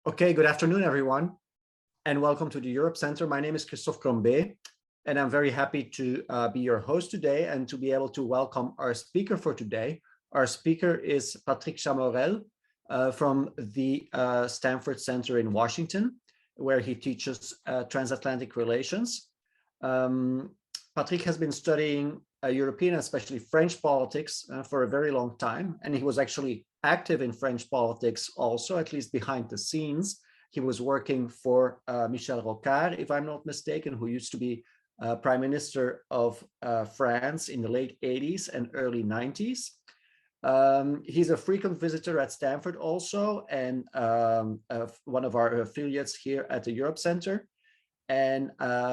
Okay, good afternoon, everyone, and welcome to the Europe Center. My name is Christophe Crombez, and I'm very happy to be your host today and to be able to welcome our speaker for today. Our speaker is Patrick Chamorel from the Stanford Center in Washington, where he teaches transatlantic relations. Patrick has been studying European, especially French politics for a very long time, and he was actually active in French politics also, at least behind the scenes. He was working for Michel Rocard, if I'm not mistaken, who used to be Prime Minister of France in the late 80s and early 90s. He's a frequent visitor at Stanford also, and one of our affiliates here at the Europe Center. And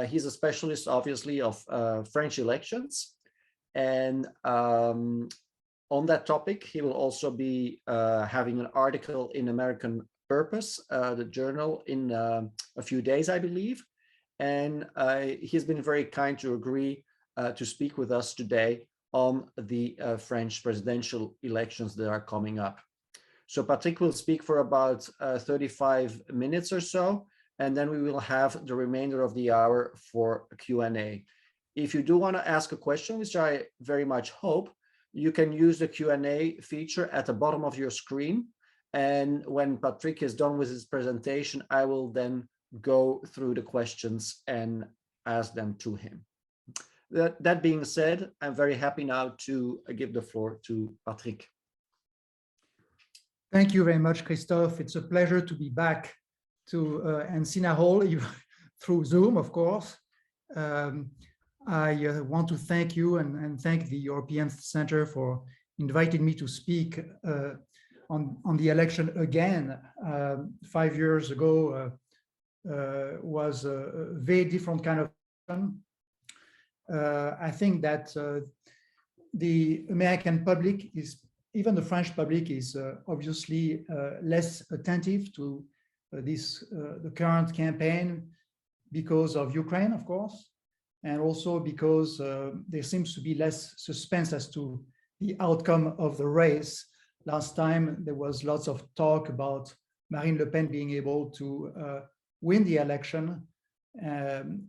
he's a specialist, obviously, of French elections. And on that topic, he will also be having an article in American Purpose, the journal, in a few days, I believe. And he's been very kind to agree to speak with us today on the French presidential elections that are coming up. So Patrick will speak for about 35 minutes or so, and then we will have the remainder of the hour for a Q&A. If you do want to ask a question, which I very much hope, you can use the Q&A feature at the bottom of your screen. And when Patrick is done with his presentation, I will then go through the questions and ask them to him. That being said, I'm very happy now to give the floor to Patrick. Thank you very much, Christophe. It's a pleasure to be back to Encina Hall through Zoom, of course. I want to thank you and thank the European Center for inviting me to speak on the election again. 5 years ago was a very different kind of election. I think that the American public even the French public is obviously less attentive to the current campaign because of Ukraine, of course, and also because there seems to be less suspense as to the outcome of the race. Last time there was lots of talk about Marine Le Pen being able to win the election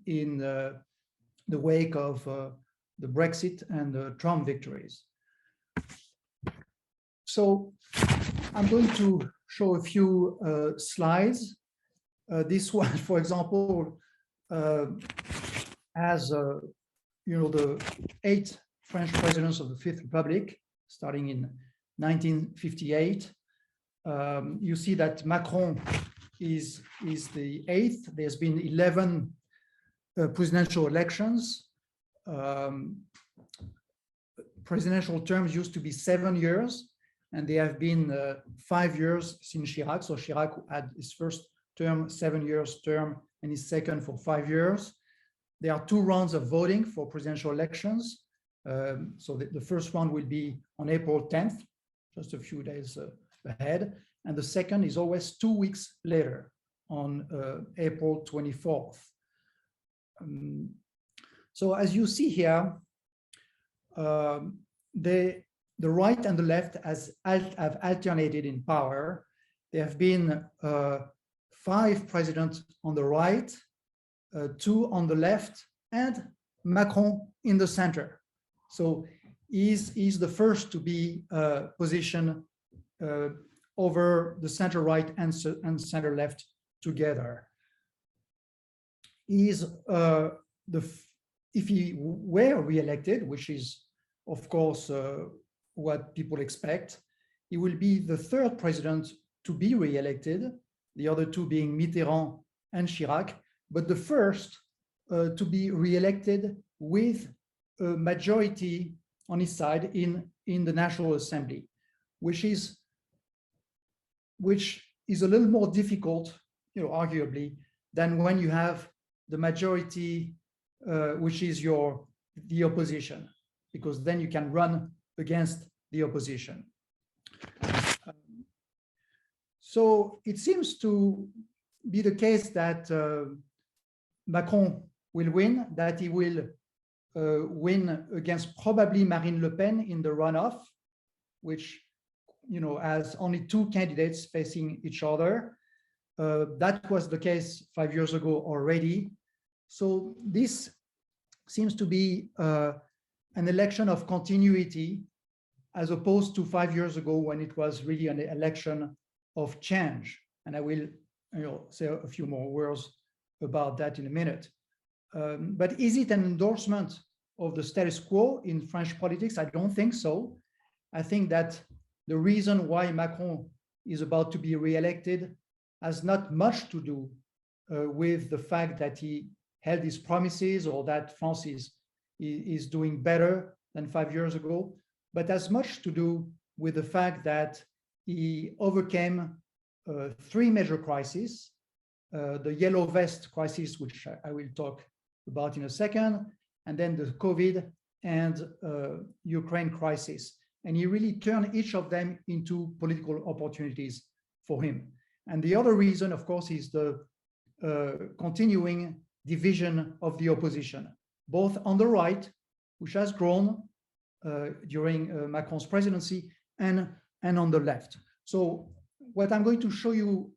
in the wake of the Brexit and the Trump victories. So I'm going to show a few slides. This one, for example, has the 8 French presidents of the Fifth Republic, starting in 1958. You see that Macron is the 8th. There's been 11 presidential elections. Presidential terms used to be 7 years, and they have been 5 years since Chirac. So Chirac had his first term, 7 years term, and his second for 5 years. There are 2 rounds of voting for presidential elections. So the first one will be on April 10th, just a few days ahead. And the second is always 2 weeks later, on April 24th. So as you see here, the right and the left have alternated in power. There have been 5 presidents on the right, 2 on the left, and Macron in the center. So he's the first to be positioned over the center right and center left together. If he were reelected, which is of course what people expect, he will be the 3rd president to be reelected, the other 2 being Mitterrand and Chirac, but the first to be reelected with a majority on his side in the National Assembly, which is a little more difficult, arguably, than when you have the majority, which is the opposition, because then you can run against the opposition. So it seems to be the case that Macron will win, that he will win against probably Marine Le Pen in the runoff, which has only 2 candidates facing each other. That was the case 5 years ago already. So this seems to be an election of continuity, as opposed to 5 years ago when it was really an election of change. And I will say a few more words about that in a minute. But is it an endorsement of the status quo in French politics? I don't think so. I think that the reason why Macron is about to be re-elected has not much to do with the fact that he held his promises or that France is doing better than 5 years ago, but has much to do with the fact that he overcame three major crises: the yellow vest crisis, which I will talk about in a second, and then the COVID and Ukraine crisis. And he really turned each of them into political opportunities for him. And the other reason, of course, is the continuing division of the opposition, both on the right, which has grown during Macron's presidency, and on the left. So what I'm going to show you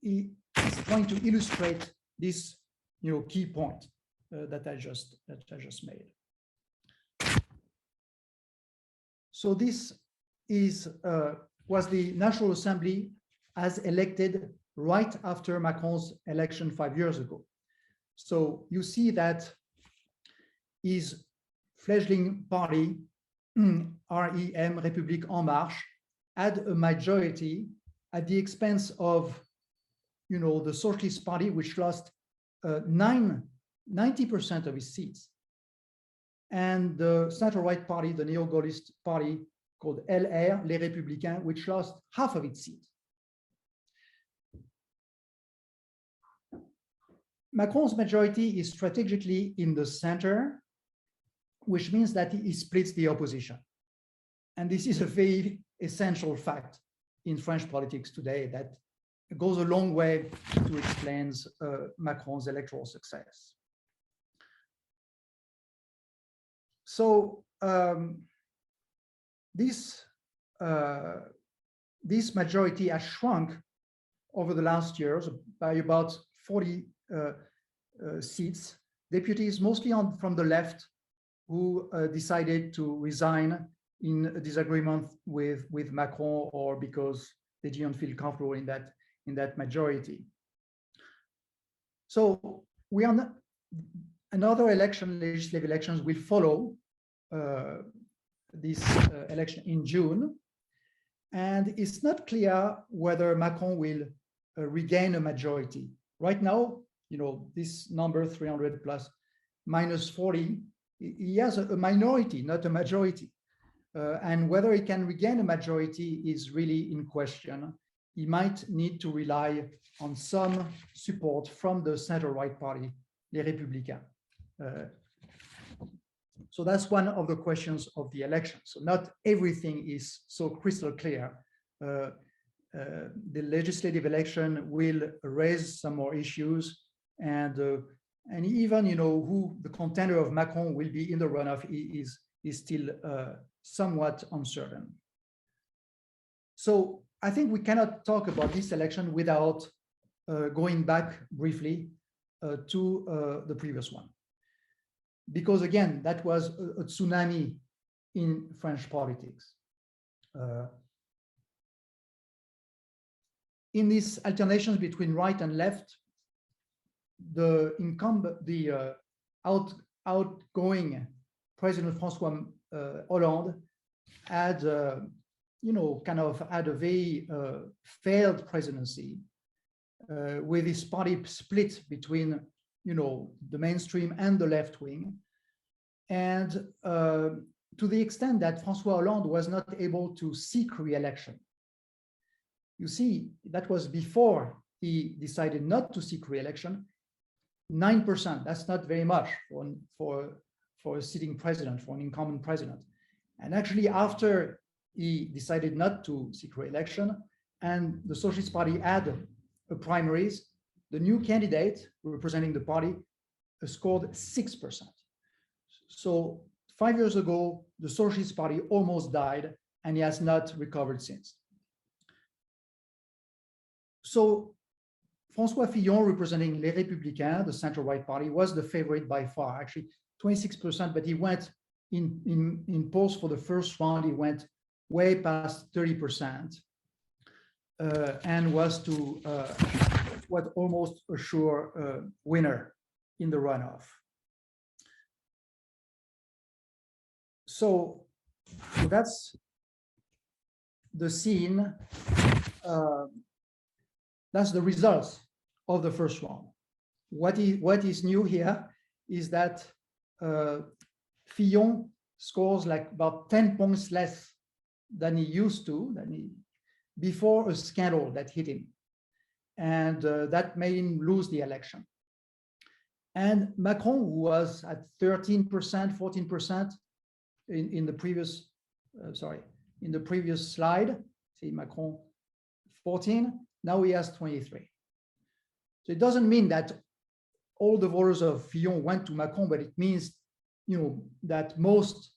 is trying to illustrate this key point that I just made. So this was the National Assembly as elected right after Macron's election 5 years ago. So you see that his fledgling party, REM, République En Marche, had a majority at the expense of the Socialist Party, which lost 90% of its seats, and the center-right party, the neo-Gaullist party called LR, Les Républicains, which lost half of its seats. Macron's majority is strategically in the center, which means that he splits the opposition. And this is a very essential fact in French politics today that goes a long way to explain Macron's electoral success. So this majority has shrunk over the last years by about 40 seats, deputies mostly from the left, who decided to resign in a disagreement with Macron, or because they didn't feel comfortable in that majority. So we are not, another legislative elections will follow this election in June, and it's not clear whether Macron will regain a majority. Right now, this number 300 plus minus 40, he has a minority, not a majority. And whether he can regain a majority is really in question. He might need to rely on some support from the center-right party, Les Républicains. So that's one of the questions of the election. So not everything is so crystal clear. The legislative election will raise some more issues, and even who the contender of Macron will be in the runoff is still somewhat uncertain. So I think we cannot talk about this election without going back briefly to the previous one, because again, that was a tsunami in French politics. In these alternations between right and left, the incumbent, the outgoing President François Hollande had, had a very failed presidency with his party split between, the mainstream and the left wing, and to the extent that François Hollande was not able to seek re-election. You see, that was before he decided not to seek re-election. 9%, that's not very much for a sitting president, for an incumbent president. And actually, after he decided not to seek re-election and the Socialist Party had a primaries, the new candidate representing the party scored 6%. So 5 years ago, the Socialist Party almost died, and he has not recovered since. So François Fillon, representing Les Républicains, the center-right party, was the favorite by far, actually 26%, but he went in polls for the first round, he went way past 30%, and was to what almost a sure winner in the runoff. So that's the scene. That's the results of the first round. What is new here is that Fillon scores like about 10 points less than he used to, before a scandal that hit him. And that made him lose the election. And Macron, who was at 13%, 14% in the previous, in the previous slide, see Macron 14, now he has 23. So it doesn't mean that all the voters of Fillon went to Macron, but it means, that most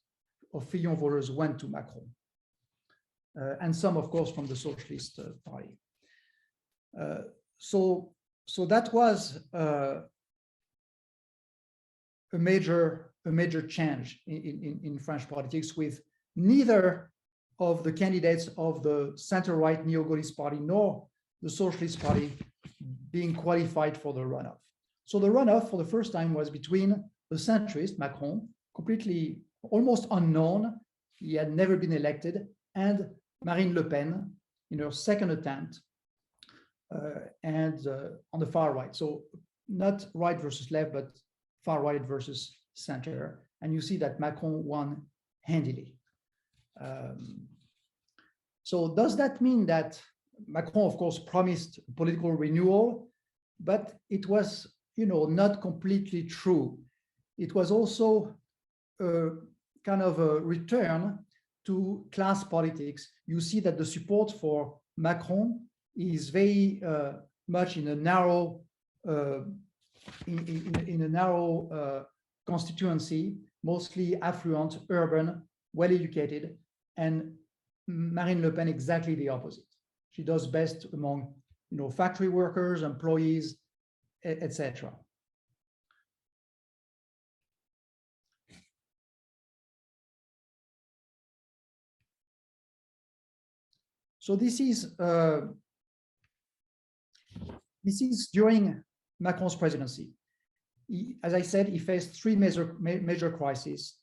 of Fillon voters went to Macron. And some, of course, from the Socialist Party. So that was a major change in French politics, with neither of the candidates of the center-right neo-Gaullist party nor the Socialist Party being qualified for the runoff. So the runoff for the first time was between the centrist, Macron, completely almost unknown, he had never been elected, and Marine Le Pen in her second attempt, and on the far right. So not right versus left, but far right versus center. And you see that Macron won handily. So does that mean that Macron, of course, promised political renewal, but it was, not completely true. It was also a kind of a return to class politics. You see that the support for Macron is very much in a narrow, in a narrow constituency, mostly affluent, urban, well-educated, and Marine Le Pen exactly the opposite. She does best among, factory workers, employees, etc. So this is during Macron's presidency. As I said, he faced three major crises: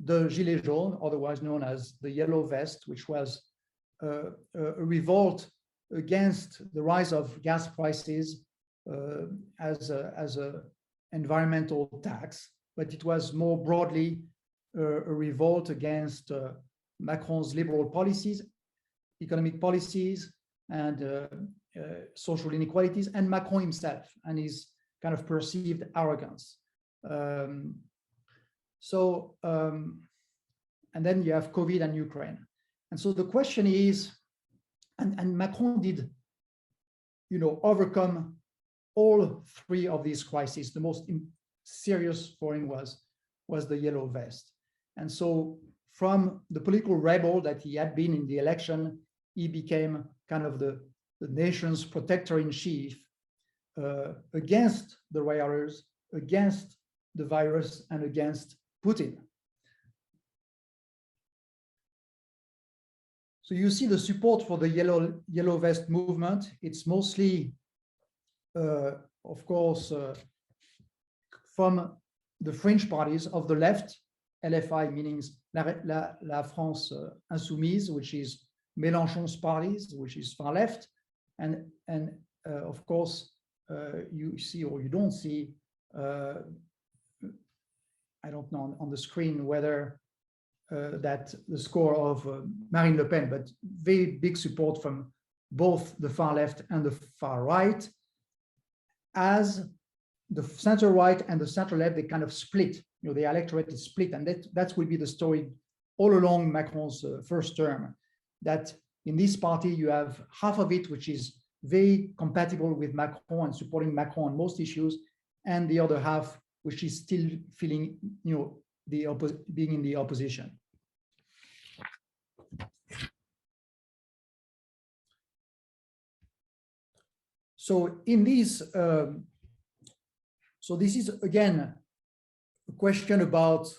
the Gilets jaunes, otherwise known as the Yellow Vest, which was a revolt against the rise of gas prices as a environmental tax, but it was more broadly a revolt against Macron's liberal policies, economic policies, and social inequalities, and Macron himself and his kind of perceived arrogance. And then you have COVID and Ukraine. And so the question is, and Macron did, overcome all three of these crises. The most serious for him was the Yellow Vest. And so from the political rebel that he had been in the election, he became kind of the nation's protector-in-chief against the rioters, against the virus, and against Putin. So you see the support for the Yellow Vest movement. It's mostly, of course, from the fringe parties of the left, LFI, meaning La France Insoumise, which is Mélenchon's parties, which is far left, and of course, you see or you don't see, I don't know on the screen whether that the score of Marine Le Pen, but very big support from both the far left and the far right. As the center right and the center left, they kind of split. The electorate is split, and that will be the story all along Macron's first term. That in this party you have half of it which is very compatible with Macron and supporting Macron on most issues, and the other half which is still feeling, being in the opposition. So in these, so this is again a question about,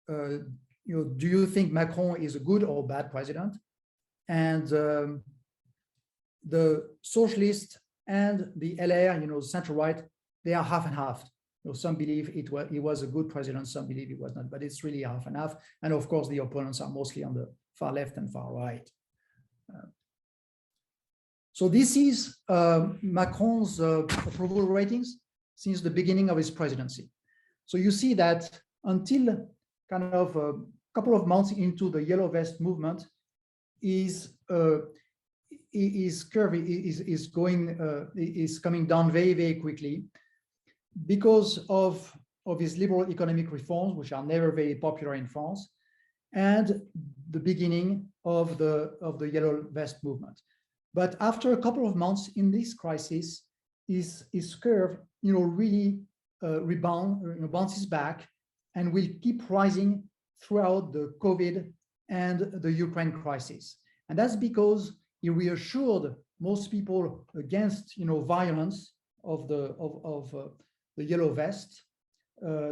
do you think Macron is a good or bad president? And the socialists and the LR, center right, they are half and half. Some believe he was a good president, some believe he was not, but it's really half and half. And of course, the opponents are mostly on the far left and far right. So this is Macron's approval ratings since the beginning of his presidency. So you see that until kind of a couple of months into the Yellow Vest movement, his curve is coming down very, very quickly because of his liberal economic reforms, which are never very popular in France, and the beginning of the Yellow Vest movement. But after a couple of months in this crisis, his curve, really bounces back and will keep rising throughout the COVID and the Ukraine crisis. And that's because he reassured most people against, violence of the Yellow Vest.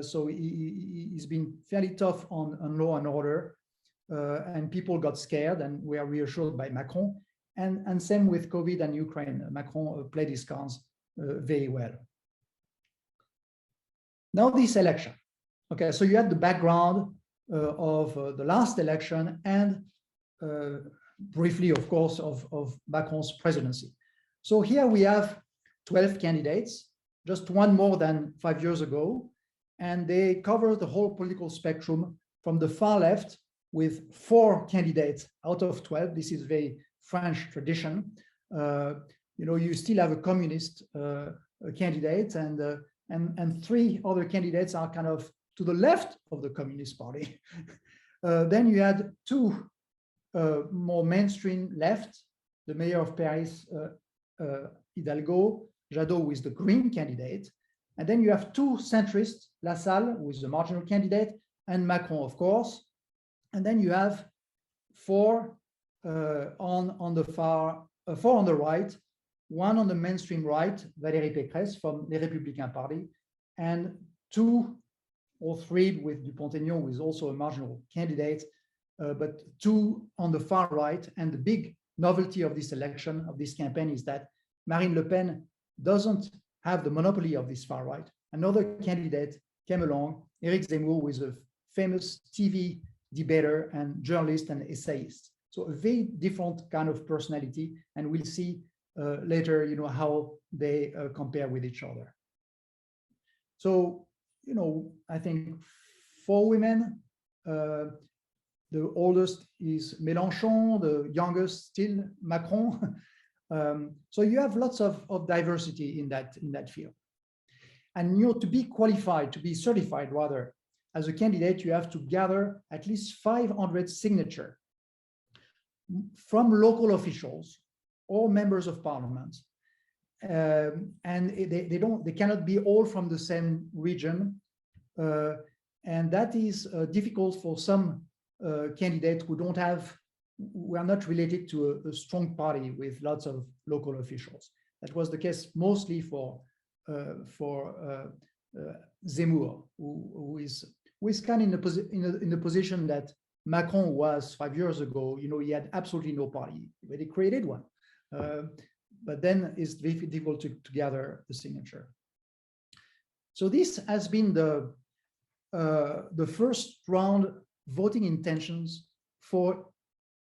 So he's been fairly tough on law and order, and people got scared and were reassured by Macron. And same with COVID and Ukraine. Macron played his cards very well. Now this election. Okay, so you had the background of the last election and briefly, of course, of Macron's presidency. So here we have 12 candidates, just one more than 5 years ago, and they cover the whole political spectrum from the far left with 4 candidates out of 12. This is very French tradition. You still have a communist candidate, and 3 other candidates are kind of to the left of the Communist Party. Then you had 2 more mainstream left, the mayor of Paris, Hidalgo, Jadot, who is the Green candidate. And then you have 2 centrists, Lassalle, who is the marginal candidate, and Macron, of course. And then you have 4 on the right, 1 on the mainstream right, Valérie Pécresse from the Républicain Party, and 2 or 3 with Dupont-Aignan, who is also a marginal candidate, but 2 on the far right. And the big novelty of this election, of this campaign, is that Marine Le Pen doesn't have the monopoly of this far right. Another candidate came along, Éric Zemmour, who is a famous TV debater and journalist and essayist. So a very different kind of personality, and we'll see later, how they compare with each other. So, I think 4 women. The oldest is Mélenchon, the youngest still Macron. So you have lots of diversity in that field. And to be qualified, to be certified rather, as a candidate, you have to gather at least 500 signatures from local officials or members of parliament. And they cannot be all from the same region. And that is difficult for some candidates who are not related to a strong party with lots of local officials. That was the case mostly for Zemmour, who is kind of in the position that Macron was 5 years ago. He had absolutely no party, but he created one. But then it's very difficult to gather the signature. So this has been the first round voting intentions for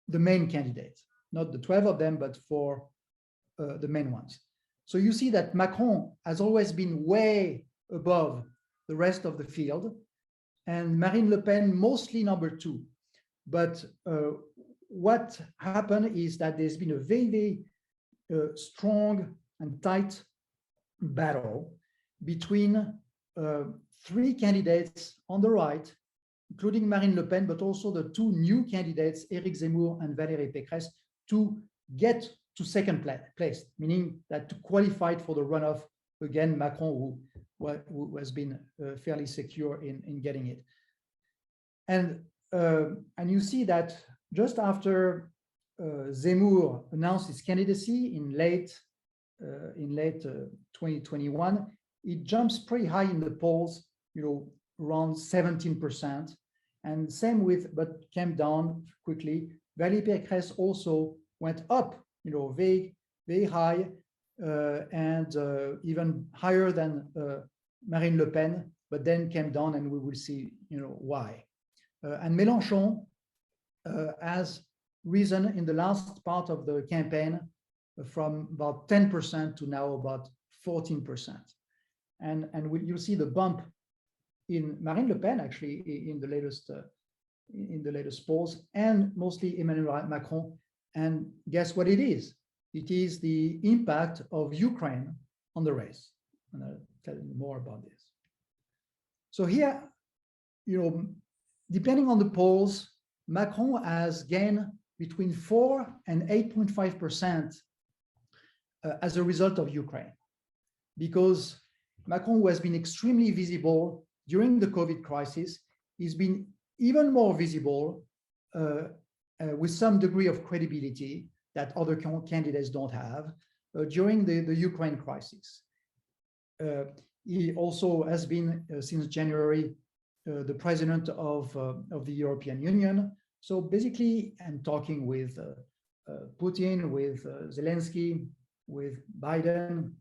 the main candidates, not the 12 of them, but for the main ones. So you see that Macron has always been way above the rest of the field, and Marine Le Pen mostly number 2. But what happened is that there's been a very, very strong and tight battle between 3 candidates on the right, including Marine Le Pen, but also the 2 new candidates, Éric Zemmour and Valérie Pécresse, to get to second place, meaning that to qualify for the runoff, again, Macron, who has been fairly secure in getting it. And you see that just after Zemmour announced his candidacy in late in late 2021, it jumps pretty high in the polls, around 17%. And same with, but came down quickly. Valérie Pécresse also went up, very, very high, and even higher than Marine Le Pen, but then came down, and we will see, why. And Mélenchon has risen in the last part of the campaign from about 10% to now about 14%. And you'll see the bump in Marine Le Pen, actually, in the latest polls, and mostly Emmanuel Macron. And guess what it is? It is the impact of Ukraine on the race. And I'll tell you more about this. So here, depending on the polls, Macron has gained between 4 and 8.5% as a result of Ukraine, because Macron, who has been extremely visible during the COVID crisis, has been even more visible with some degree of credibility that other candidates don't have during the Ukraine crisis. He also has been, since January, the president of the European Union. So basically, I'm talking with Putin, with Zelensky, with Biden,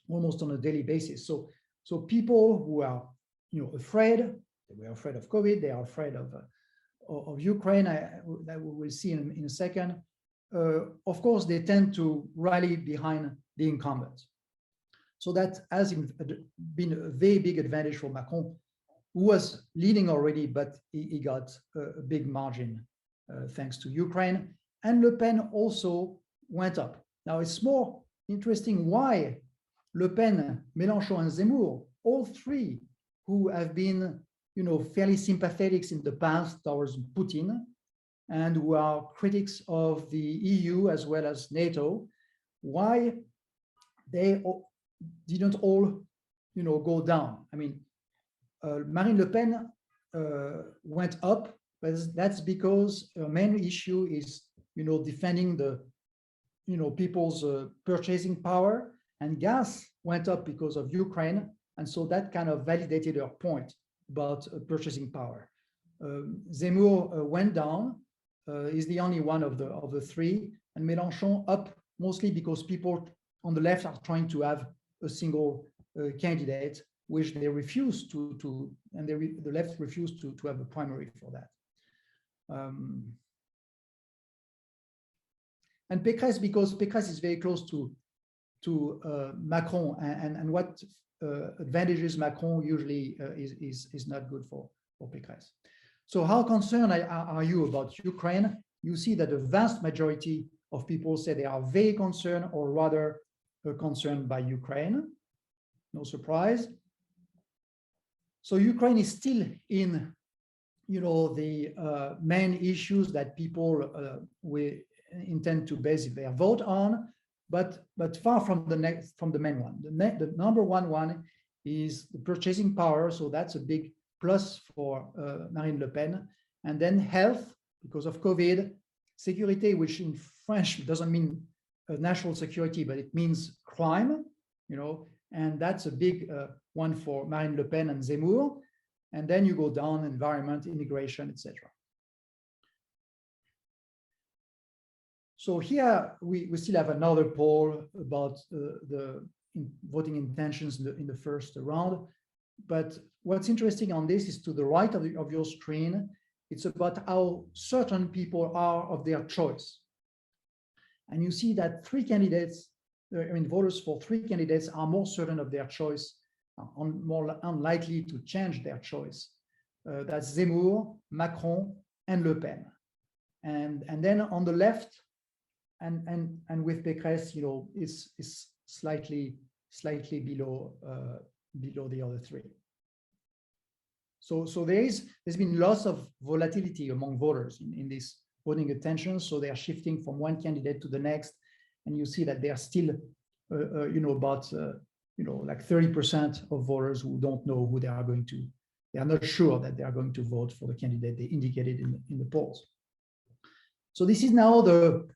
almost on a daily basis. So people who are, afraid, they were afraid of COVID, they are afraid of Ukraine, that we will see in a second. Of course, they tend to rally behind the incumbent. So that has been a very big advantage for Macron, who was leading already, but he got a big margin thanks to Ukraine. And Le Pen also went up. Now, it's more interesting why Le Pen, Mélenchon, and Zemmour, all three who have been, fairly sympathetic in the past towards Putin, and who are critics of the EU as well as NATO, why they didn't all, go down. I mean, Marine Le Pen went up, but that's because her main issue is, defending the, people's purchasing power, and gas went up because of Ukraine, and so that kind of validated her point about purchasing power. Zemmour went down. Is the only one of the three, and Mélenchon up mostly because people on the left are trying to have a single candidate, which they refuse to and the left refused to have a primary for that. And Pécresse, because Pécresse is very close to Macron, and what advantages Macron usually is not good for Pécresse. So how concerned are you about Ukraine? You see that the vast majority of people say they are very concerned, or rather concerned by Ukraine. No surprise. So Ukraine is still in, the main issues that people will intend to base their vote on, but far from the main one. The number one is the purchasing power. So that's a big plus for Marine Le Pen. And then health, because of COVID, security, which in French doesn't mean national security, but it means crime, and that's a big one for Marine Le Pen and Zemmour. And then you go down, environment, immigration, etc. So here we still have another poll about the voting intentions in the first round. But what's interesting on this is to the right of your screen, it's about how certain people are of their choice. And you see that voters for three candidates are more certain of their choice, more unlikely to change their choice. That's Zemmour, Macron, and Le Pen. And then on the left, and with Pécresse, is slightly below the other three. So there's been lots of volatility among voters in this voting attention. So they are shifting from one candidate to the next, and you see that they are still, about like 30% of voters who don't know who they are going to. They are not sure that they are going to vote for the candidate they indicated in the polls. So this is now the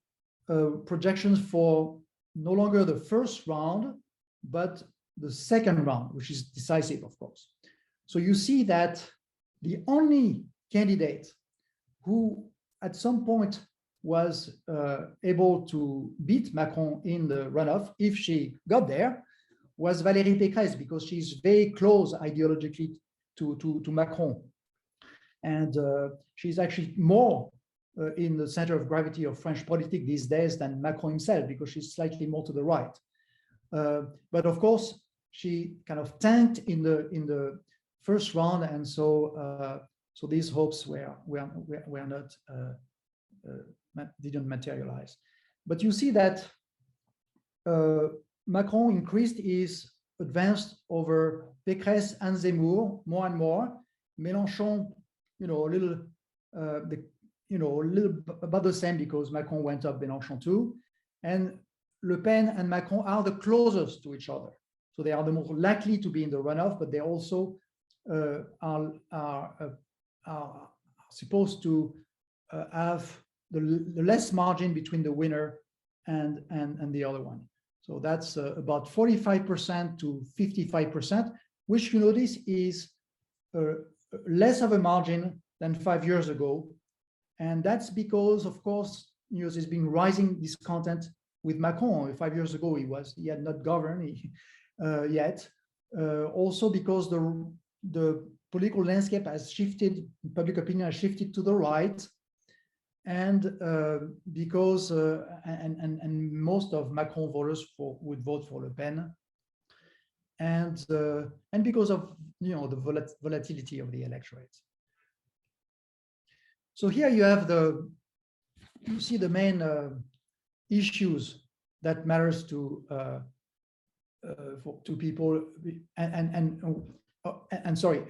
projections for no longer the first round, but the second round, which is decisive, of course. So you see that the only candidate who at some point was able to beat Macron in the runoff, if she got there, was Valérie Pécresse, because she's very close ideologically to Macron. And she's actually more in the center of gravity of French politics these days than Macron himself, because she's slightly more to the right. But of course, she kind of tanked in the first round, and so these hopes were not didn't materialize. But you see that Macron increased his advance over Pécresse and Zemmour more and more. Mélenchon, a little about the same, because Macron went up, Mélenchon too, and Le Pen and Macron are the closest to each other. So they are the more likely to be in the runoff, but they also are supposed to have the less margin between the winner and the other one. So that's about 45% to 55%, which you notice is less of a margin than 5 years ago. And that's because, of course, there's been rising discontent with Macron. 5 years ago, he had not governed yet. Also because the political landscape has shifted, public opinion has shifted to the right, and because and most of Macron voters would vote for Le Pen, and because of the volatility of the electorate. So here you have you see the main issues that matters to people, and sorry,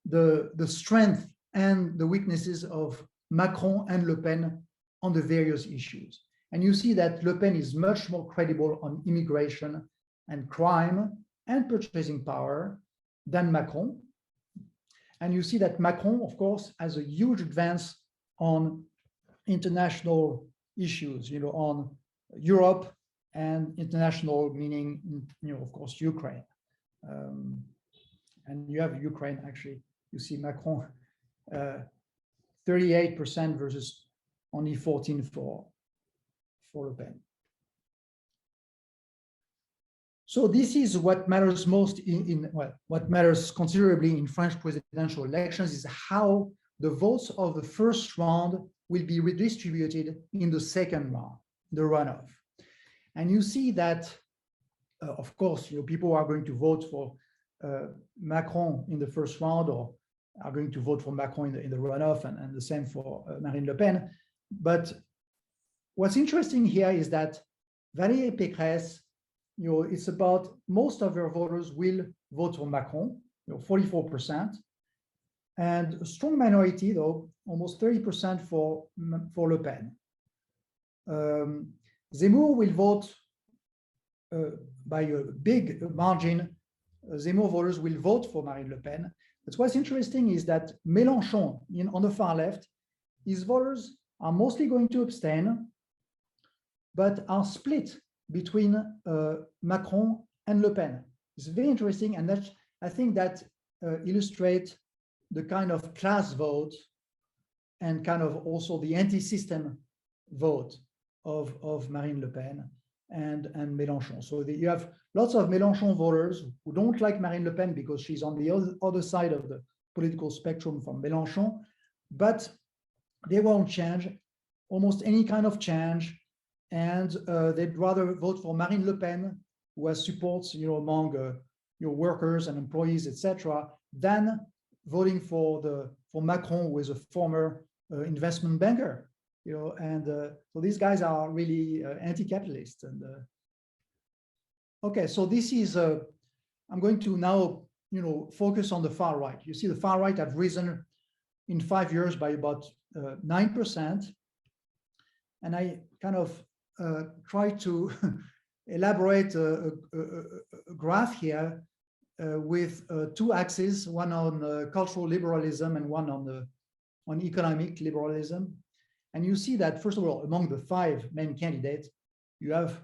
the strength and the weaknesses of Macron and Le Pen on the various issues. And you see that Le Pen is much more credible on immigration and crime and purchasing power than Macron. And you see that Macron, of course, has a huge advance on international issues, on Europe and international, meaning, of course, Ukraine. And you have Ukraine, actually, you see Macron 38% versus only 14% for Le Pen. So this is what matters most what matters considerably in French presidential elections is how the votes of the first round will be redistributed in the second round, the runoff. And you see that, of course, people are going to vote for Macron in the first round, or are going to vote for Macron in the runoff, and the same for Marine Le Pen. But what's interesting here is that Valérie Pécresse, it's about most of her voters will vote for Macron, 44%, and a strong minority, though, almost 30% for Le Pen. Zemmour will vote by a big margin. Zemmour voters will vote for Marine Le Pen. But what's interesting is that Mélenchon, on the far left, his voters are mostly going to abstain, but are split between Macron and Le Pen. It's very interesting, and that I think that illustrates the kind of class vote and kind of also the anti-system vote of Marine Le Pen and Mélenchon. So you have lots of Mélenchon voters who don't like Marine Le Pen because she's on the other side of the political spectrum from Mélenchon, but they won't change almost any kind of change, and they'd rather vote for Marine Le Pen, who has supports, among workers and employees, etc., than voting for Macron, who is a former investment banker. So these guys are really anti-capitalist. And okay, so this is I'm going to now focus on the far right. You see the far right have risen in 5 years by about 9%, and I kind of try to elaborate a graph here with two axes, one on cultural liberalism and one on economic liberalism. And you see that, first of all, among the 5 main candidates, you have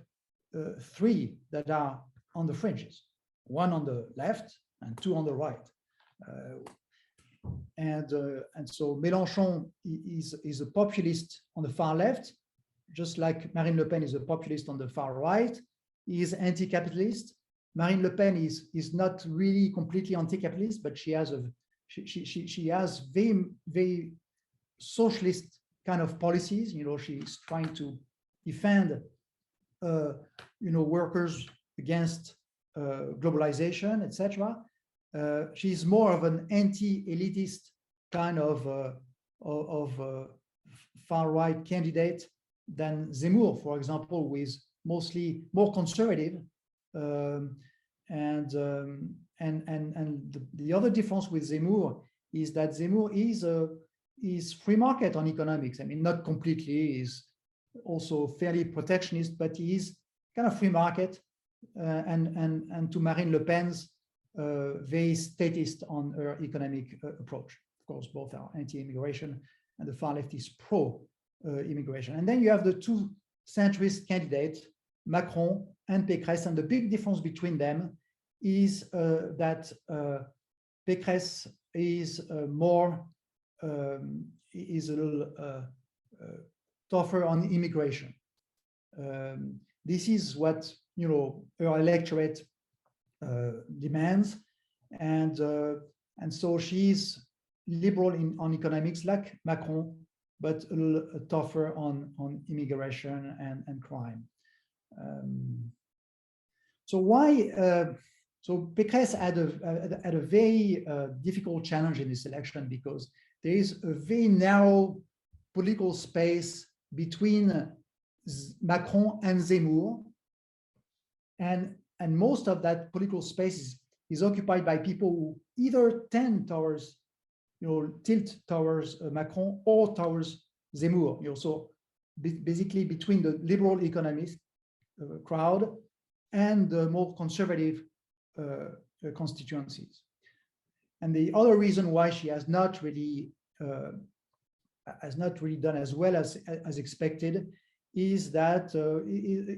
three that are on the fringes, one on the left and two on the right. And so Mélenchon is a populist on the far left, just like Marine Le Pen is a populist on the far right. He is anti-capitalist. Marine Le Pen is not really completely anti-capitalist, but she has very socialist kind of policies. You know, she's trying to defend workers against globalization, etc. She's more of an anti-elitist kind of far-right candidate than Zemmour, for example, who is mostly more conservative. And the other difference with Zemmour is that Zemmour is free market on economics. I mean, not completely. He's also fairly protectionist, but he is kind of free market. And to Marine Le Pen's very statist on her economic approach. Of course, both are anti-immigration, and the far left is pro-immigration. And then you have the two centrist candidates, Macron and Pécresse, and the big difference between them is that Pécresse is is a little tougher on immigration. This is what her electorate demands, and so she's liberal on economics like Macron, but a little tougher on immigration and crime. So Pécresse had a very difficult challenge in this election, because there is a very narrow political space between Macron and Zemmour, and most of that political space is occupied by people who either tend towards, tilt towards Macron or towards Zemmour. So basically between the liberal economist crowd and the more conservative constituencies. And the other reason why she has not really done as well as expected is that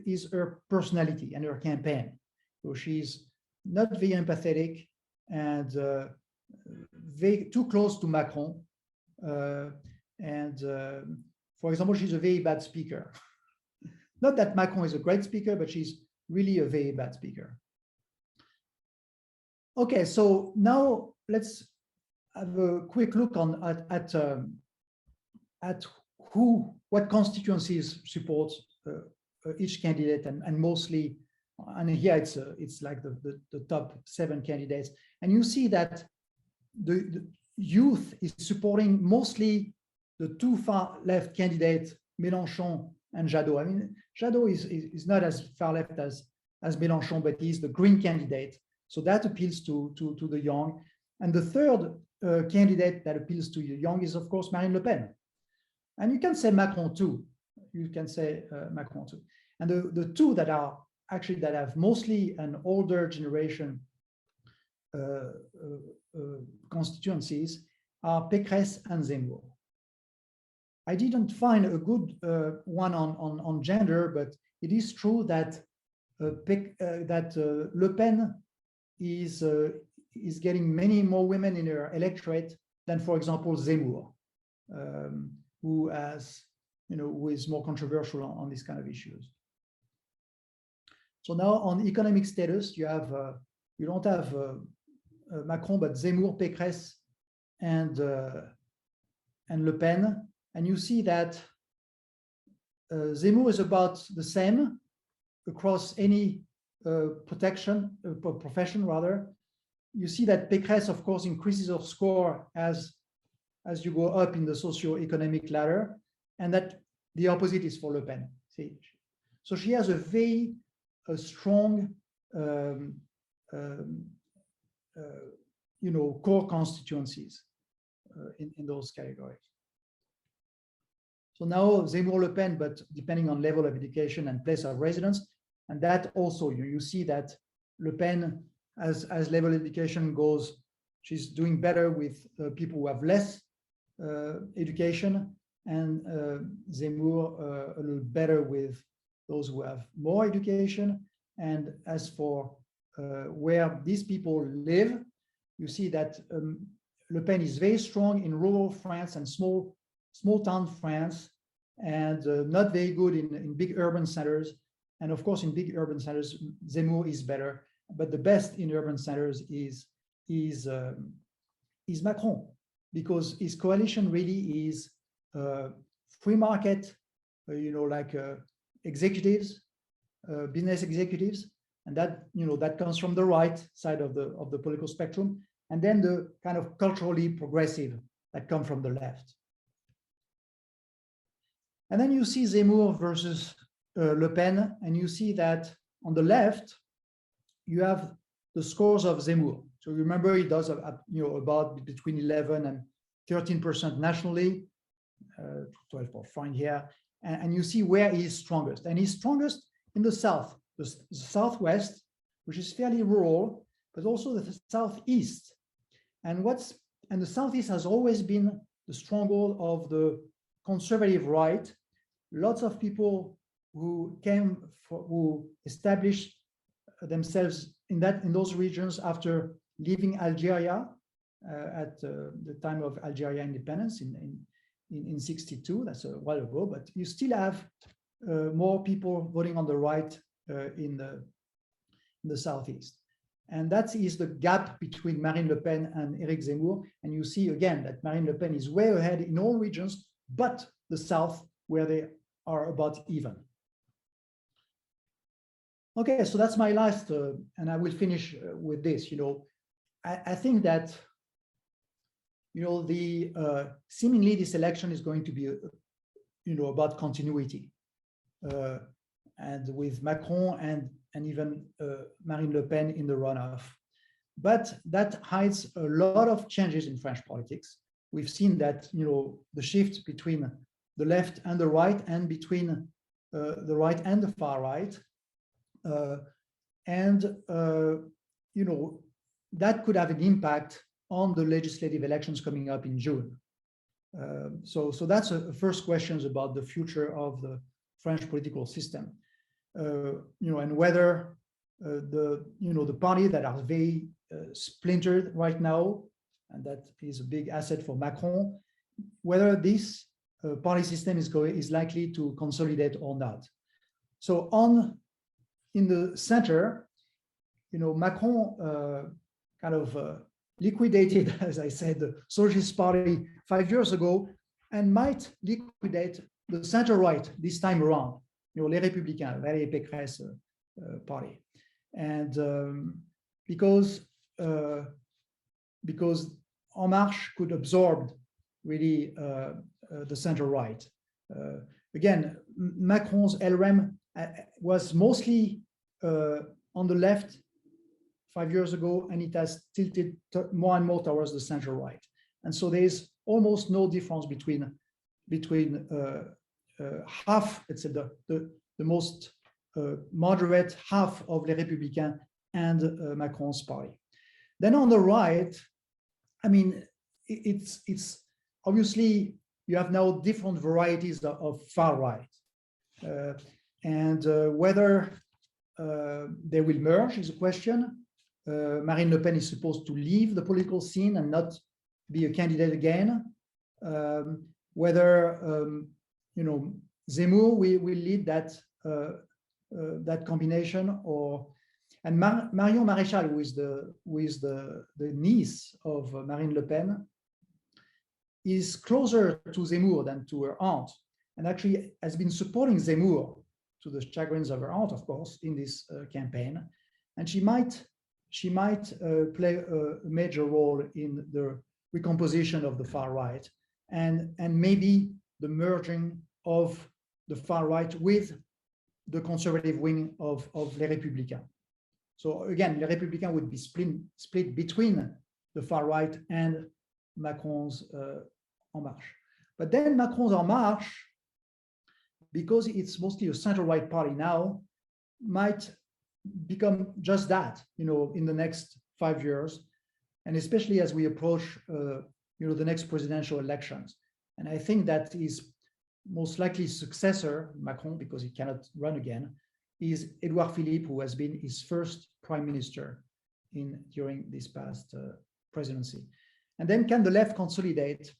is her personality and her campaign. So she's not very empathetic and very too close to Macron. For example, she's a very bad speaker. Not that Macron is a great speaker, but she's really a very bad speaker. Okay, so now let's have a quick look at what constituencies support each candidate, and mostly, and here it's like the top 7 candidates, and you see that the youth is supporting mostly the two far left candidates, Mélenchon and Jadot. I mean, Jadot is not as far left as Mélenchon, but he's the green candidate, so that appeals to the young. And the third candidate that appeals to the young is, of course, Marine Le Pen. And you can say Macron too. You can say Macron too. And the two that have mostly an older generation constituencies are Pécresse and Zemmour. I didn't find a good one on gender, but it is true that Le Pen is getting many more women in her electorate than, for example, Zemmour, who is more controversial on these kind of issues. So now on economic status, you don't have Macron, but Zemmour, Pécresse, and Le Pen, and you see that Zemmour is about the same across any profession rather. You see that Pécresse, of course, increases her score as you go up in the socio-economic ladder, and that the opposite is for Le Pen. See? So she has a very strong core constituencies in those categories. So now Zemmour, Le Pen, but depending on level of education and place of residence, and that also you see that Le Pen, as level of education goes, she's doing better with people who have less education, and Zemmour a little better with those who have more education. And as for where these people live, you see that Le Pen is very strong in rural France and small town France, and not very good in big urban centers. And of course, in big urban centers, Zemmour is better, but the best in urban centers is Macron, because his coalition really is free market, executives, business executives, and that that comes from the right side of the political spectrum, and then the kind of culturally progressive that come from the left. And then you see Zemmour versus Le Pen, and you see that on the left you have the scores of Zemmour. So remember, he does about between 11 and 13% nationally, 12 fine here, and you see where he is strongest. And he's strongest in the south, the southwest, which is fairly rural, but also the southeast. And the southeast has always been the stronghold of the conservative right. Lots of people who established themselves in those regions after leaving Algeria at the time of Algeria independence in 62. That's a while ago, but you still have more people voting on the right in the southeast. And that is the gap between Marine Le Pen and Éric Zemmour. And you see again that Marine Le Pen is way ahead in all regions, but the south, where they are about even. Okay, so that's my last, and I will finish with this. I think that seemingly this election is going to be about continuity, and with Macron and even Marine Le Pen in the runoff. But that hides a lot of changes in French politics. We've seen that the shift between the left and the right, and between the right and the far right, that could have an impact on the legislative elections coming up in June. So that's a first question about the future of the French political system, and whether the party that are very splintered right now, and that is a big asset for Macron, whether this party system is likely to consolidate or not. So in the center, Macron liquidated, as I said, the Socialist Party 5 years ago, and might liquidate the center-right this time around, les Républicains, Valérie Pécresse party. And because En Marche could absorb really the center-right. Again, Macron's LREM was mostly on the left 5 years ago, and it has tilted more and more towards the center-right. And so there's almost no difference between half, let's say the most moderate half of Les Républicains and Macron's party. Then on the right, I mean, it's obviously you have now different varieties of far right, and whether they will merge is a question. Marine Le Pen is supposed to leave the political scene and not be a candidate again. Whether Zemmour will lead that combination, and Marion Maréchal, who is the niece of Marine Le Pen, is closer to Zemmour than to her aunt, and actually has been supporting Zemmour, to the chagrins of her aunt, of course, in this campaign. And she might play a major role in the recomposition of the far right, and maybe the merging of the far right with the conservative wing of Les Républicains. So again, Les Républicains would be split between the far right and Macron's En Marche. But then Macron's En Marche, because it's mostly a center-right party now, might become just that, in the next 5 years, and especially as we approach, the next presidential elections. And I think that is most likely successor, Macron, because he cannot run again, is Edouard Philippe, who has been his first prime minister during this past presidency. And then can the left consolidate?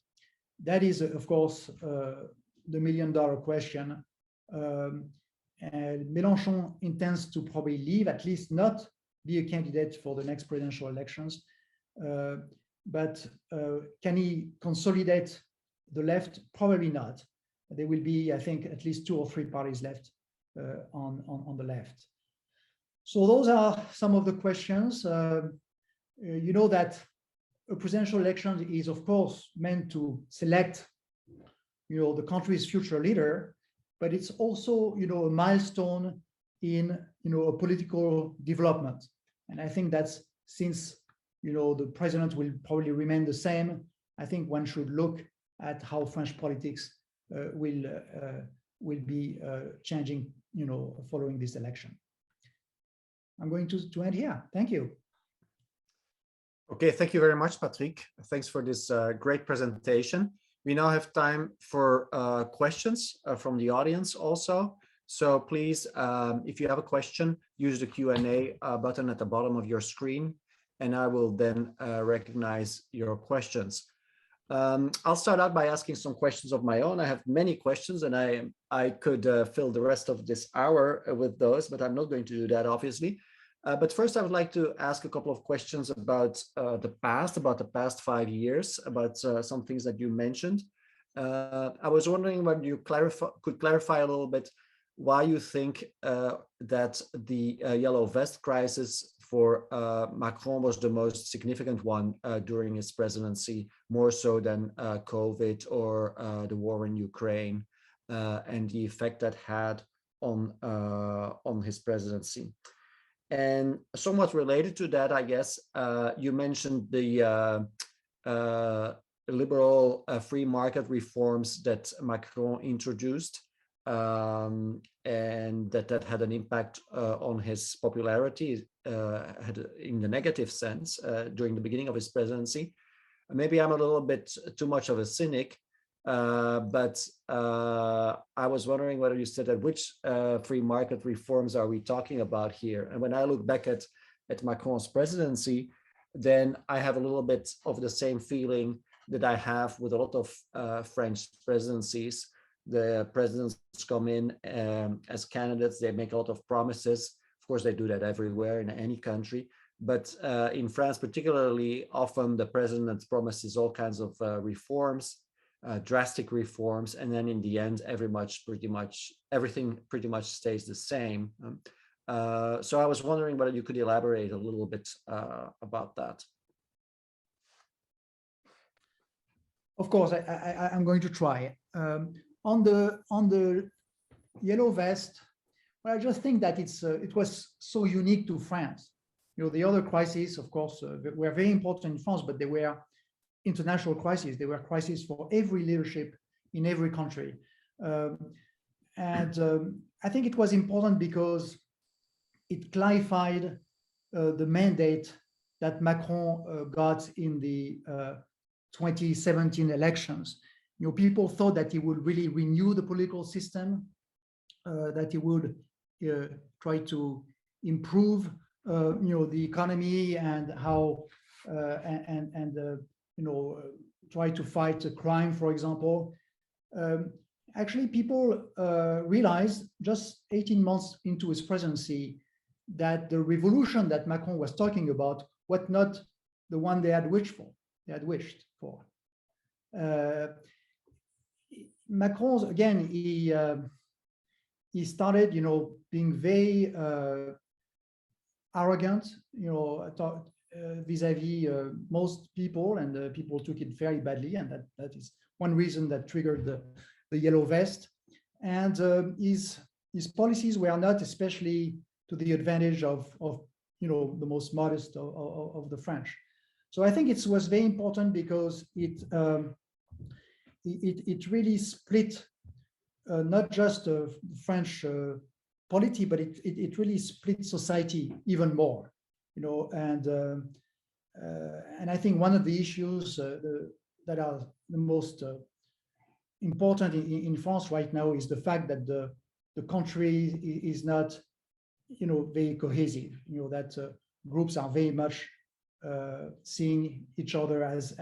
That is, of course, the million-dollar question. And Mélenchon intends to probably leave, at least not be a candidate for the next presidential elections. But can he consolidate the left? Probably not. There will be, I think, at least 2 or 3 parties left on the left. So those are some of the questions. You know that a presidential election is, of course, meant to select, the country's future leader, but it's also, a milestone in, a political development. And I think that's since, the president will probably remain the same. I think one should look at how French politics will be changing, following this election. I'm going to end here. Thank you. Okay, thank you very much, Patrick. Thanks for this great presentation. We now have time for questions from the audience also. So please, if you have a question, use the Q&A button at the bottom of your screen, and I will then recognize your questions. I'll start out by asking some questions of my own. I have many questions, and I could fill the rest of this hour with those, but I'm not going to do that, obviously. But first, I would like to ask a couple of questions about the past 5 years, about some things that you mentioned. I was wondering whether you could clarify a little bit why you think that the yellow vest crisis for Macron was the most significant one during his presidency, more so than COVID or the war in Ukraine, and the effect that had on his presidency. And somewhat related to that, I guess, you mentioned the liberal free market reforms that Macron introduced, and that had an impact on his popularity, in the negative sense, during the beginning of his presidency. Maybe I'm a little bit too much of a cynic, but I was wondering whether you said that which free market reforms are we talking about here? And when I look back at Macron's presidency, then I have a little bit of the same feeling that I have with a lot of French presidencies. The presidents come in as candidates, they make a lot of promises. Of course, they do that everywhere in any country. But in France, particularly, often the president promises all kinds of reforms, drastic reforms, and then in the end, everything pretty much stays the same. So I was wondering whether you could elaborate a little bit about that. Of course, I'm going to try. On the yellow vest, well, I just think that it was so unique to France. The other crises, of course, were very important in France, but they were international crises. They were crises for every leadership in every country. And I think it was important because it clarified the mandate that Macron got in the 2017 elections. People thought that he would really renew the political system, that he would try to improve, the economy and how try to fight crime, for example. Actually, people realized just 18 months into his presidency that the revolution that Macron was talking about was not the one they had wished for. Macron, again, he started, being very arrogant, vis-a-vis most people, and people took it very badly, and that is one reason that triggered the yellow vest. And his policies were not especially to the advantage of the most modest of the French. So I think it was very important because it really split not just the French polity, but it really split society even more. And I think one of the issues that are the most important in France right now is the fact that the country is not, very cohesive. That groups are very much seeing each other as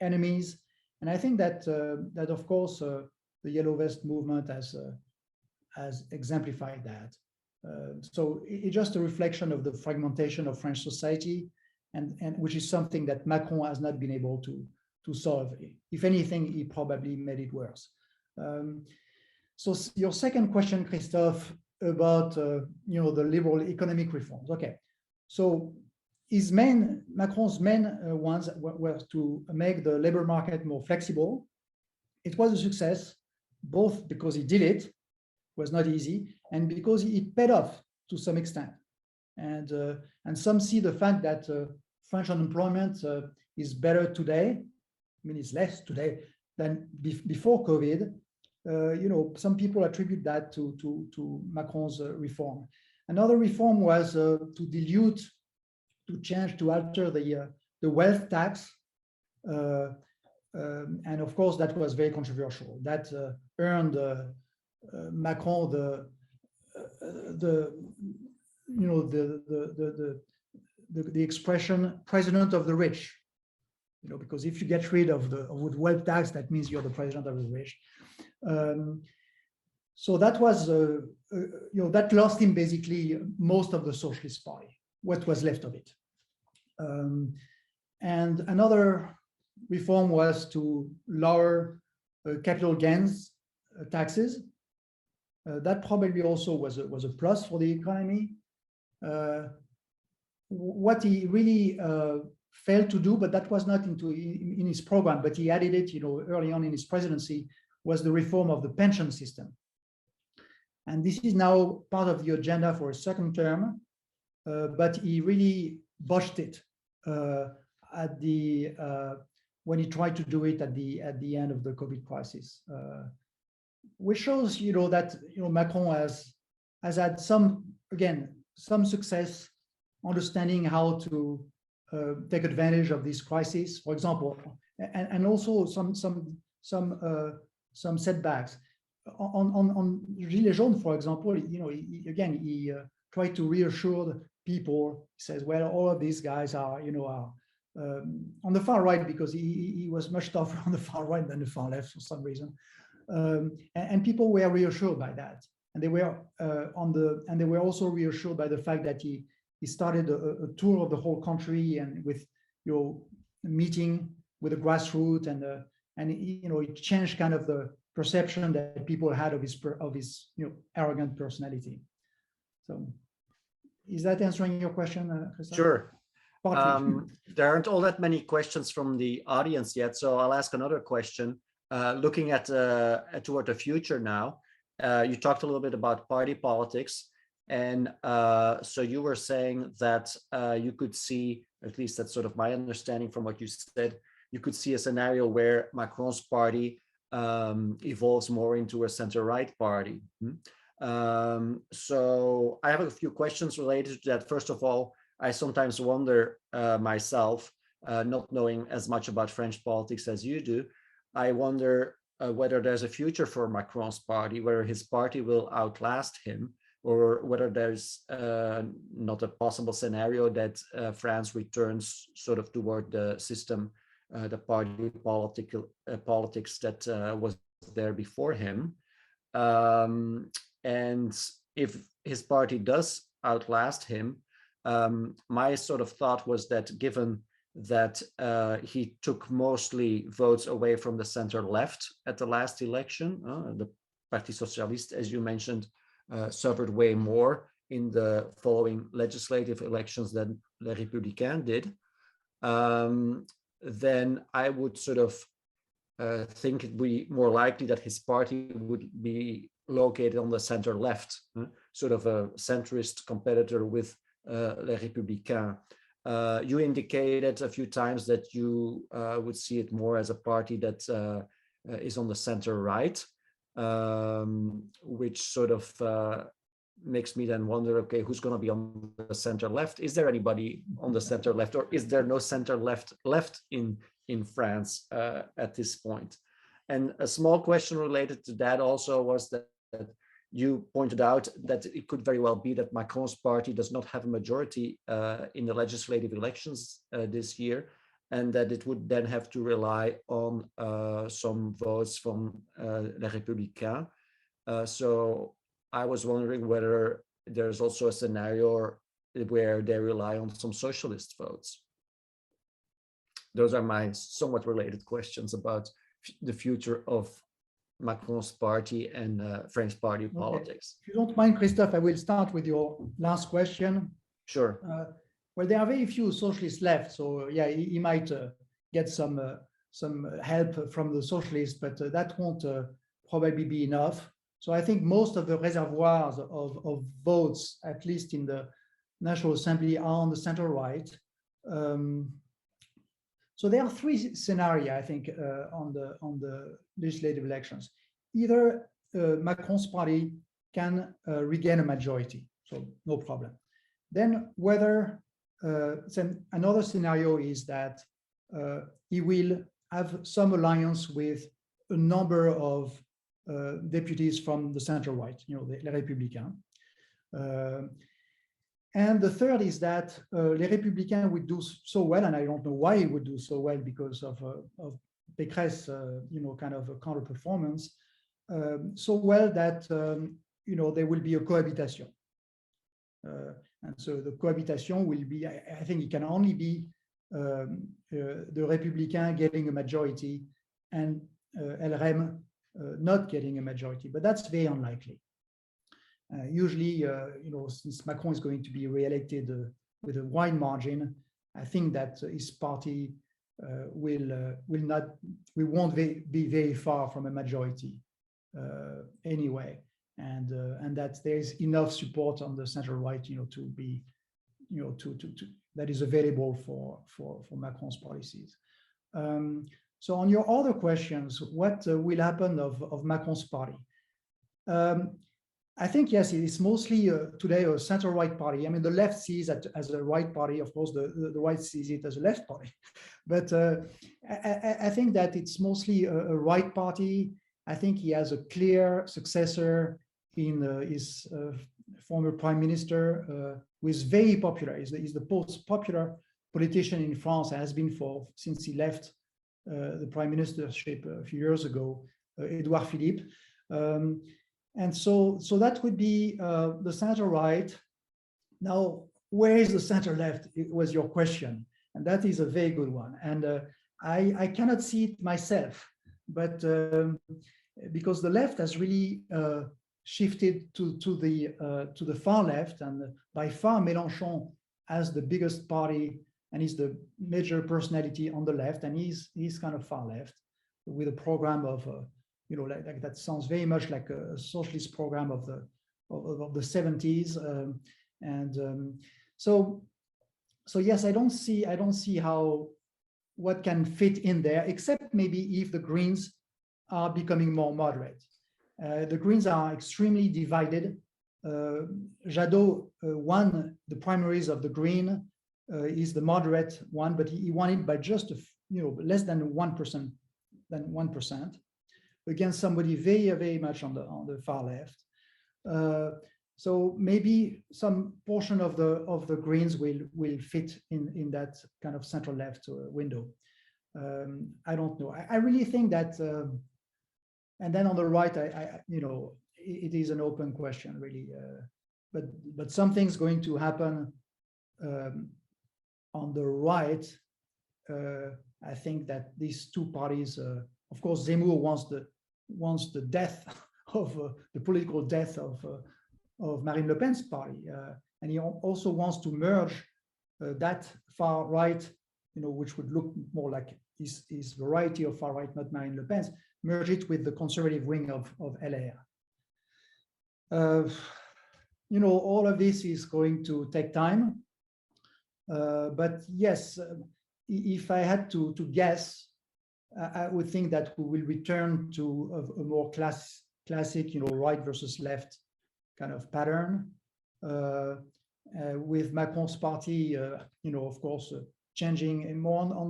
enemies, and I think that that of course the Yellow Vest movement has exemplified that. So it's just a reflection of the fragmentation of French society, and which is something that Macron has not been able to solve. If anything, he probably made it worse. So your second question, Christophe, about the liberal economic reforms. Okay, so Macron's main ones were to make the labor market more flexible. It was a success, both because he did it, was not easy, and because it paid off to some extent. And some see the fact that French unemployment is better today. I mean, it's less today than before COVID. Some people attribute that to Macron's reform. Another reform was to dilute, to alter the wealth tax. And of course, that was very controversial. That earned Macron the expression "president of the rich," because if you get rid of the wealth tax, that means you're the president of the rich. So that was, that lost him basically most of the Socialist Party, what was left of it. And another reform was to lower capital gains taxes. That probably also was a plus for the economy. What he really failed to do, but that was not in his program, but he added it, early on in his presidency, was the reform of the pension system. And this is now part of the agenda for a second term, but he really botched it when he tried to do it at the end of the COVID crisis, which shows, that Macron has had some success understanding how to take advantage of this crisis, for example, and also some setbacks. On Gilets jaunes, for example, he tried to reassure people. He says, well, all of these guys are on the far right, because he was much tougher on the far right than the far left for some reason. And people were reassured by that. And they were also reassured by the fact that he started a tour of the whole country, and with meeting with the grassroots, and it changed kind of the perception that people had of his arrogant personality. So, is that answering your question, Christophe? Sure. There aren't all that many questions from the audience yet, so I'll ask another question. Looking at toward the future now, you talked a little bit about party politics, and so you were saying that you could see, at least that's sort of my understanding from what you said, you could see a scenario where Macron's party evolves more into a center-right party. So I have a few questions related to that. First of all, I sometimes wonder myself, not knowing as much about French politics as you do, I wonder whether there's a future for Macron's party, whether his party will outlast him, or whether there's not a possible scenario that France returns sort of toward the system, the party politics that was there before him. And if his party does outlast him, my sort of thought was that given that he took mostly votes away from the center left at the last election, the Parti Socialiste, as you mentioned, suffered way more in the following legislative elections than Les Républicains did, then I would sort of think it would be more likely that his party would be located on the center left, sort of a centrist competitor with Les Républicains. You indicated a few times that you would see it more as a party that is on the center right, which sort of makes me then wonder, okay, who's going to be on the center left? Is there anybody on the center left, or is there no center left in France at this point? And a small question related to that also was that you pointed out that it could very well be that Macron's party does not have a majority in the legislative elections this year, and that it would then have to rely on some votes from Les Républicains. So I was wondering whether there's also a scenario where they rely on some socialist votes. Those are my somewhat related questions about the future of Macron's party and French party politics. If you don't mind, Christophe, I will start with your last question. Sure. Well, there are very few socialists left, so yeah, he might get some help from the socialists, but that won't probably be enough. So I think most of the reservoirs of votes, at least in the National Assembly, are on the center right. So there are three scenarios, I think, on the legislative elections. Either Macron's party can regain a majority, so no problem. Then whether another scenario is that he will have some alliance with a number of deputies from the center right, les Républicains. And the third is that Les Républicains would do so well, and I don't know why he would do so well because of Pécresse, kind of a counter performance, so well that there will be a cohabitation. And so the cohabitation will be, I think it can only be the Républicains getting a majority and LREM not getting a majority, but that's very unlikely. Usually, since Macron is going to be re-elected with a wide margin, I think that his party won't be very far from a majority anyway, and that there's enough support on the center right, to be, that is available for Macron's policies. So on your other questions, what will happen of Macron's party? I think, yes, it is mostly today a center-right party. I mean, the left sees it as a right party. Of course, the right sees it as a left party. But I think that it's mostly a right party. I think he has a clear successor in his former prime minister, who is very popular. He's the most popular politician in France, has been since he left the prime ministership a few years ago, Edouard Philippe. And so that would be the center right. Now, where is the center left? It was your question, and that is a very good one. And I cannot see it myself, but because the left has really shifted to the far left, and by far Mélenchon has the biggest party and is the major personality on the left, and he's kind of far left with a program of like that sounds very much like a socialist program of the 70s, so yes, I don't see what can fit in there, except maybe if the Greens are becoming more moderate. The Greens are extremely divided. Jadot won the primaries of the Green. Is the moderate one, but he won it by just less than 1%. Against somebody very, very much on the far left. So maybe some portion of the Greens will fit in that kind of center left window. I don't know. I really think that, and then on the right, it is an open question really. But something's going to happen on the right. I think that these two parties. Of course, Zemmour wants the death of the political death of Marine Le Pen's party, and he also wants to merge that far right, which would look more like his variety of far right, not Marine Le Pen's, merge it with the conservative wing of LR. All of this is going to take time, but yes, if I had to guess, I would think that we will return to a more classic, right versus left kind of pattern, with Macron's party, of course, changing more on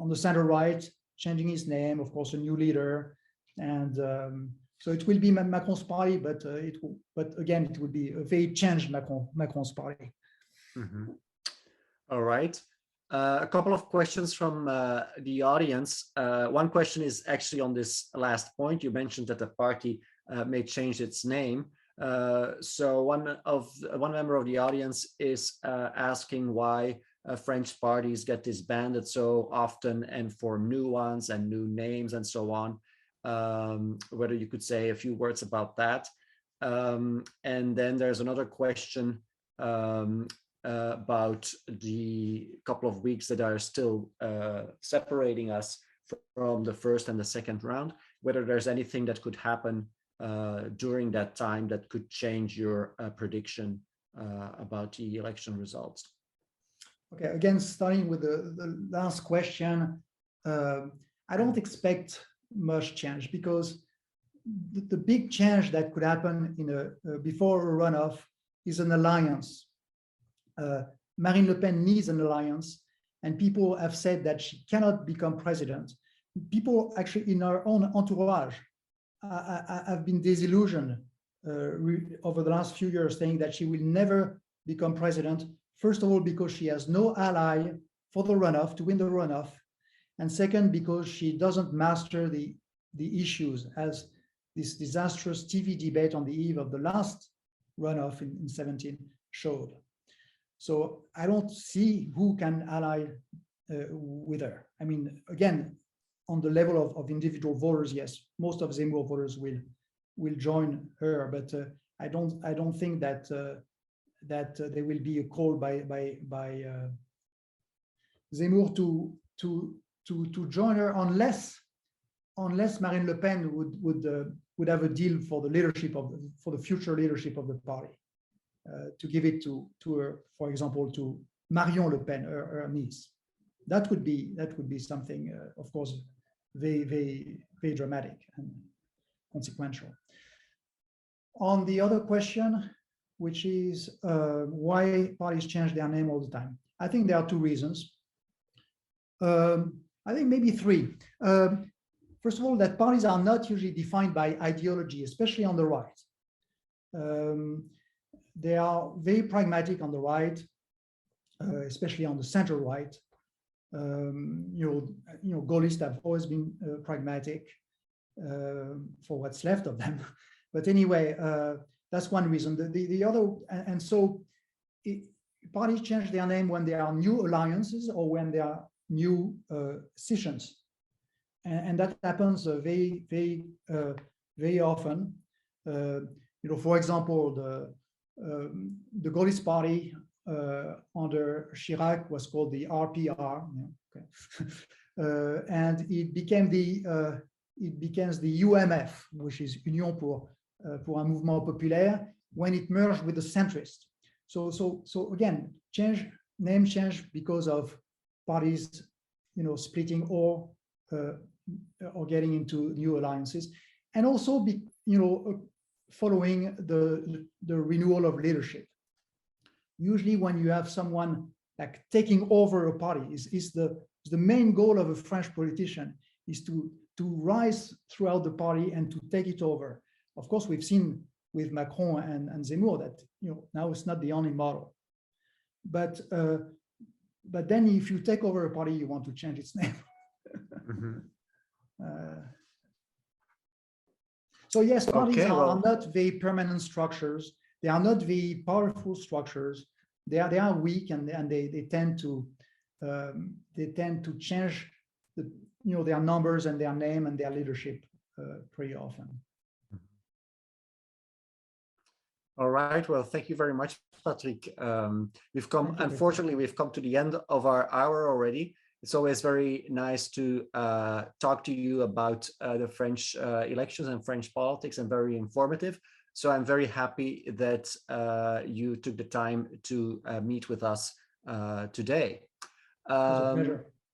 the center right, changing his name, of course, a new leader, and so it will be Macron's party, but again, it will be a very changed Macron's party. Mm-hmm. All right. A couple of questions from the audience. One question is actually on this last point. You mentioned that the party may change its name. So one member of the audience is asking why French parties get disbanded so often and for new ones and new names and so on. Whether you could say a few words about that. And then there's another question about the couple of weeks that are still separating us from the first and the second round, whether there's anything that could happen during that time that could change your prediction about the election results. Okay, again, starting with the last question, I don't expect much change because the big change that could happen before a runoff is an alliance. Marine Le Pen needs an alliance, and people have said that she cannot become president. People actually in our own entourage have been disillusioned over the last few years, saying that she will never become president. First of all, because she has no ally for the runoff, to win the runoff. And second, because she doesn't master the issues, as this disastrous TV debate on the eve of the last runoff in 17 showed. So I don't see who can ally with her. I mean, again, on the level of individual voters, yes, most of Zemmour voters will join her, but I don't think that there will be a call by Zemmour to join her unless Marine Le Pen would have a deal for the leadership for the future leadership of the party, to give it to her, for example, to Marion Le Pen, her niece. That would be something, of course, very, very, very dramatic and consequential. On the other question, which is why parties change their name all the time, I think there are two reasons. I think maybe three. First of all, that parties are not usually defined by ideology, especially on the right. They are very pragmatic on the right, especially on the center right. Gaullists have always been pragmatic for what's left of them. But anyway, that's one reason. The other, and so parties change their name when there are new alliances or when there are new scissions, and that happens very, very, very often. For example, the Gaullist party under Chirac was called the RPR, and it became the UMF, which is Union pour un mouvement populaire, when it merged with the centrist. So again, name change because of parties, splitting or getting into new alliances, and also following the renewal of leadership. Usually, when you have someone like taking over a party, is the main goal of a French politician is to rise throughout the party and to take it over. Of course, we've seen with Macron and Zemmour that now it's not the only model, but then if you take over a party, you want to change its name. Mm-hmm. So yes, parties are not very permanent structures. They are not very powerful structures. They are weak, and they tend to change their numbers and their name and their leadership pretty often. All right. Well, thank you very much, Patrick. Unfortunately, we've come to the end of our hour already. It's always very nice to talk to you about the French elections and French politics, and very informative. So I'm very happy that you took the time to meet with us today.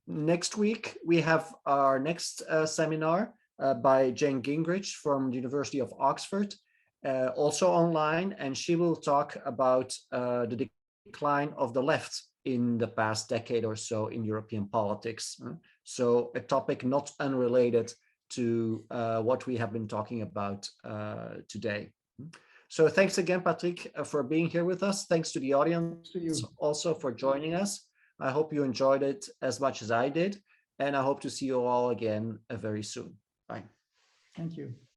Next week, we have our next seminar by Jane Gingrich from the University of Oxford, also online, and she will talk about the decline of the left in the past decade or so in European politics. So a topic not unrelated to what we have been talking about today. So thanks again, Patrick, for being here with us. Thanks to the audience also for joining us. I hope you enjoyed it as much as I did, and I hope to see you all again very soon. Bye. Thank you.